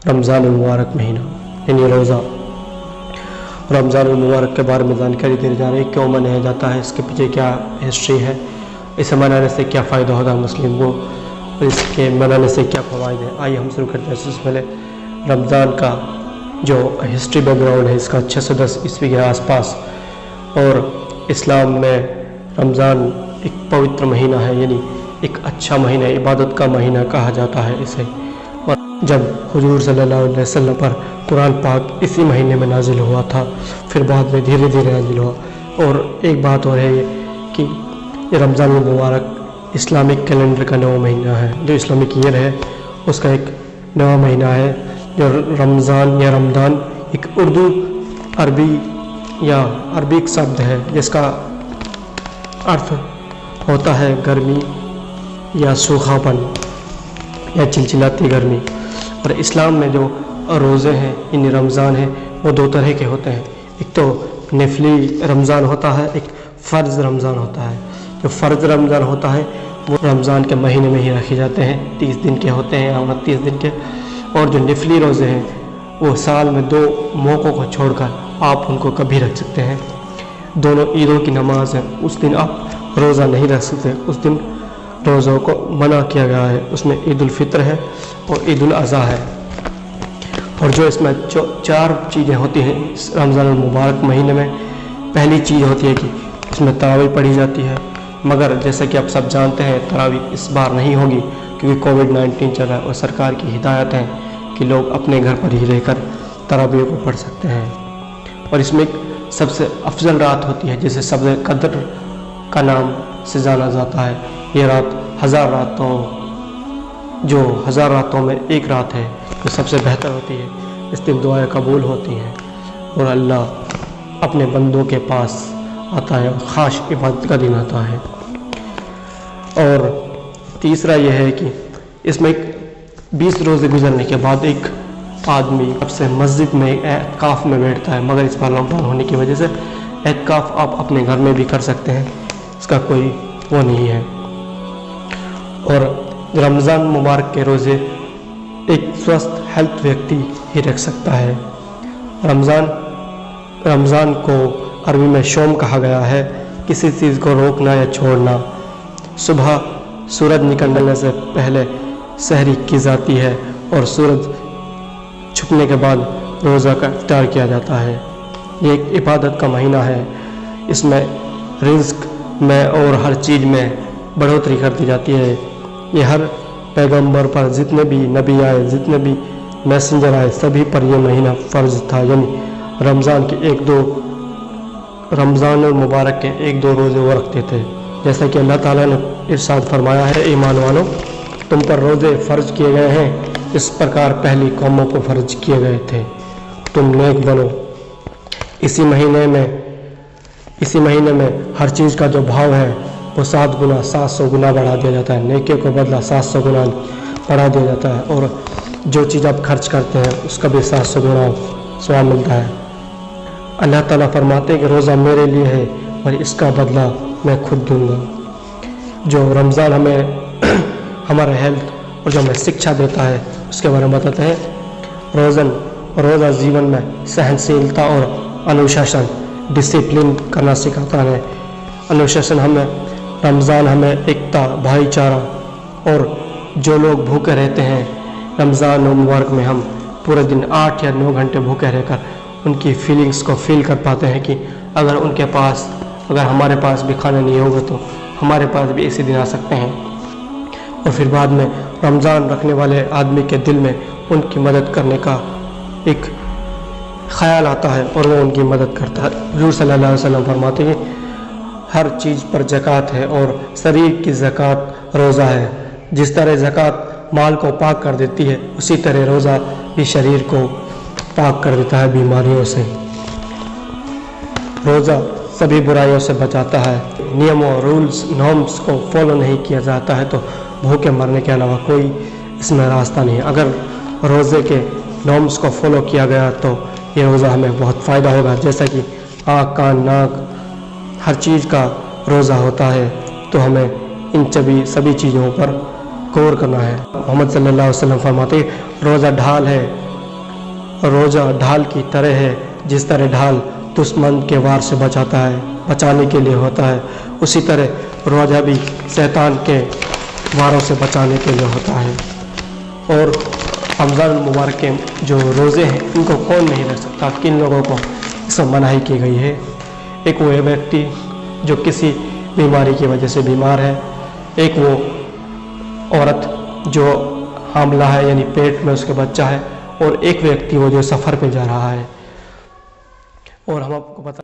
رمضان المبارک مہینہ یعنی روزہ۔ رمضان المبارک کے بارے میں جانکاری دی جا رہی ہے، کیوں منایا جاتا ہے، اس کے پیچھے کیا ہسٹری ہے، اسے منانے سے کیا فائدہ ہوگا مسلم کو، اور اس کے منانے سے کیا فوائد ہیں۔ آئیے ہم شروع کرتے ہیں۔ سب سے پہلے رمضان کا جو ہسٹری بیک گراؤنڈ ہے، اس کا 610 عیسوی کے آس پاس، اور اسلام میں رمضان ایک پوتر مہینہ ہے، یعنی ایک اچھا مہینہ، عبادت کا مہینہ کہا جاتا ہے اسے۔ اور جب حضور صلی اللہ علیہ وسلم پر قرآن پاک اسی مہینے میں نازل ہوا تھا، پھر بعد میں دھیرے دھیرے نازل ہوا۔ اور ایک بات اور ہے کہ یہ رمضان المبارک اسلامک کیلنڈر کا نواں مہینہ ہے، جو اسلامک ایئر ہے اس کا ایک نواں مہینہ ہے۔ جو رمضان یا رمضان ایک اردو عربی یا عربک شبد ہے، جس کا ارتھ ہوتا ہے گرمی یا سوکھا پن یا چلچلاتی گرمی۔ اور اسلام میں جو روزے ہیں یعنی رمضان ہے، وہ دو طرح کے ہوتے ہیں۔ ایک تو نفلی رمضان ہوتا ہے، ایک فرض رمضان ہوتا ہے۔ جو فرض رمضان ہوتا ہے وہ رمضان کے مہینے میں ہی رکھے جاتے ہیں، 30 دن کے ہوتے ہیں یا 29 دن کے۔ اور جو نفلی روزے ہیں وہ سال میں 2 موقعوں کو چھوڑ کر آپ ان کو کبھی رکھ سکتے ہیں۔ دونوں عیدوں کی نماز ہے، اس دن آپ روزہ نہیں رکھ سکتے، اس دن روزوں کو منع کیا گیا ہے۔ اس میں عید الفطر ہے اور عید الاضحیٰ ہے۔ اور جو اس میں 4 چیزیں ہوتی ہیں اس رمضان المبارک مہینے میں، پہلی چیز ہوتی ہے کہ اس میں تراویح پڑھی جاتی ہے، مگر جیسا کہ آپ سب جانتے ہیں تراویح اس بار نہیں ہوگی کیونکہ کووڈ-19 چل رہا ہے، اور سرکار کی ہدایت ہے کہ لوگ اپنے گھر پر ہی رہ کر تراویح کو پڑھ سکتے ہیں۔ اور اس میں ایک سب سے افضل رات ہوتی ہے جسے سب قدر کا نام سے جانا جاتا ہے۔ یہ رات 1000 راتوں، جو 1000 راتوں میں ایک رات ہے، جو سب سے بہتر ہوتی ہے۔ اس دن دعائیں قبول ہوتی ہیں اور اللہ اپنے بندوں کے پاس آتا ہے اور خاص عبادت کا دن آتا ہے۔ اور تیسرا یہ ہے کہ اس میں 20 روزے گزرنے کے بعد ایک آدمی اب سے مسجد میں اعتکاف میں بیٹھتا ہے، مگر اس بار لاک ڈاؤن ہونے کی وجہ سے اعتکاف آپ اپنے گھر میں بھی کر سکتے ہیں، اس کا کوئی وہ نہیں ہے۔ اور رمضان مبارک کے روزے ایک سوستھ ہیلتھ ویکتی ہی رکھ سکتا ہے۔ رمضان کو عربی میں شوم کہا گیا ہے، کسی چیز کو روکنا یا چھوڑنا۔ صبح سورج نکلنے سے پہلے سحری کی جاتی ہے اور سورج چھپنے کے بعد روزہ کا افطار کیا جاتا ہے۔ یہ ایک عبادت کا مہینہ ہے، اس میں رزق میں اور ہر چیز میں بڑھوتری کر دی جاتی ہے۔ یہ ہر پیغمبر پر، جتنے بھی نبی آئے، جتنے بھی میسنجر آئے، سبھی پر یہ مہینہ فرض تھا، یعنی رمضان المبارک کے 1-2 روزے وہ رکھتے تھے۔ جیسا کہ اللہ تعالیٰ نے ارشاد فرمایا ہے، ایمان والو تم پر روزے فرض کیے گئے ہیں اس پرکار پہلی قوموں کو فرض کیے گئے تھے، تم نیک بنو۔ اسی مہینے میں ہر چیز کا جو بھاؤ ہے وہ 700 گنا بڑھا دیا جاتا ہے، نیکی کو بدلہ 700 گنا بڑھا دیا جاتا ہے، اور جو چیز آپ خرچ کرتے ہیں اس کا بھی 700 گنا ثواب ملتا ہے۔ اللہ تعالیٰ فرماتے ہیں کہ روزہ میرے لیے ہے اور اس کا بدلہ میں خود دوں گا۔ جو رمضان ہمیں ہمارا ہیلتھ اور جو ہمیں شکشا دیتا ہے اس کے بارے میں بتاتے ہیں۔ روزہ جیون میں سہنشیلتا اور انوشاسن، ڈسپلن کرنا سکھاتا ہے۔ رمضان ہمیں ایکتا، بھائی چارہ، اور جو لوگ بھوکے رہتے ہیں رمضان مبارک میں ہم پورے دن 8 یا 9 گھنٹے بھوکے رہ کر ان کی فیلنگز کو فیل کر پاتے ہیں کہ اگر ہمارے پاس بھی کھانا نہیں ہوگا تو ہمارے پاس بھی ایسے دن آ سکتے ہیں۔ اور پھر بعد میں رمضان رکھنے والے آدمی کے دل میں ان کی مدد کرنے کا ایک خیال آتا ہے اور وہ ان کی مدد کرتا ہے۔ حضور صلی اللہ علیہ وسلم فرماتے ہیں ہر چیز پر زکوٰۃ ہے اور شریر کی زکوٰۃ روزہ ہے۔ جس طرح زکوٰۃ مال کو پاک کر دیتی ہے، اسی طرح روزہ بھی شریر کو پاک کر دیتا ہے بیماریوں سے۔ روزہ سبھی برائیوں سے بچاتا ہے۔ نیموں، رولز، نارمز کو فالو نہیں کیا جاتا ہے تو بھوکے مرنے کے علاوہ کوئی اس میں راستہ نہیں ہے۔ اگر روزے کے نارمز کو فالو کیا گیا تو یہ روزہ ہمیں بہت فائدہ ہوگا، جیسا کہ آنکھ، کان، ناک، ہر چیز کا روزہ ہوتا ہے، تو ہمیں ان سبھی چیزوں پر غور کرنا ہے۔ محمد صلی اللہ علیہ وسلم فرماتے ہیں روزہ ڈھال ہے روزہ ڈھال کی طرح ہے، جس طرح ڈھال دشمن کے وار سے بچانے کے لیے ہوتا ہے، اسی طرح روزہ بھی شیطان کے واروں سے بچانے کے لیے ہوتا ہے۔ اور رمضان المبارک کے جو روزے ہیں ان کو کون نہیں رکھ سکتا؟ کن لوگوں کو اس میں مناہی کی گئی ہے؟ ایک وہ ویکتی جو کسی بیماری کی وجہ سے بیمار ہے، ایک وہ عورت جو حاملہ ہے یعنی پیٹ میں اس کے بچہ ہے، اور ایک ویکتی وہ جو سفر پہ جا رہا ہے۔ اور ہم آپ کو بتا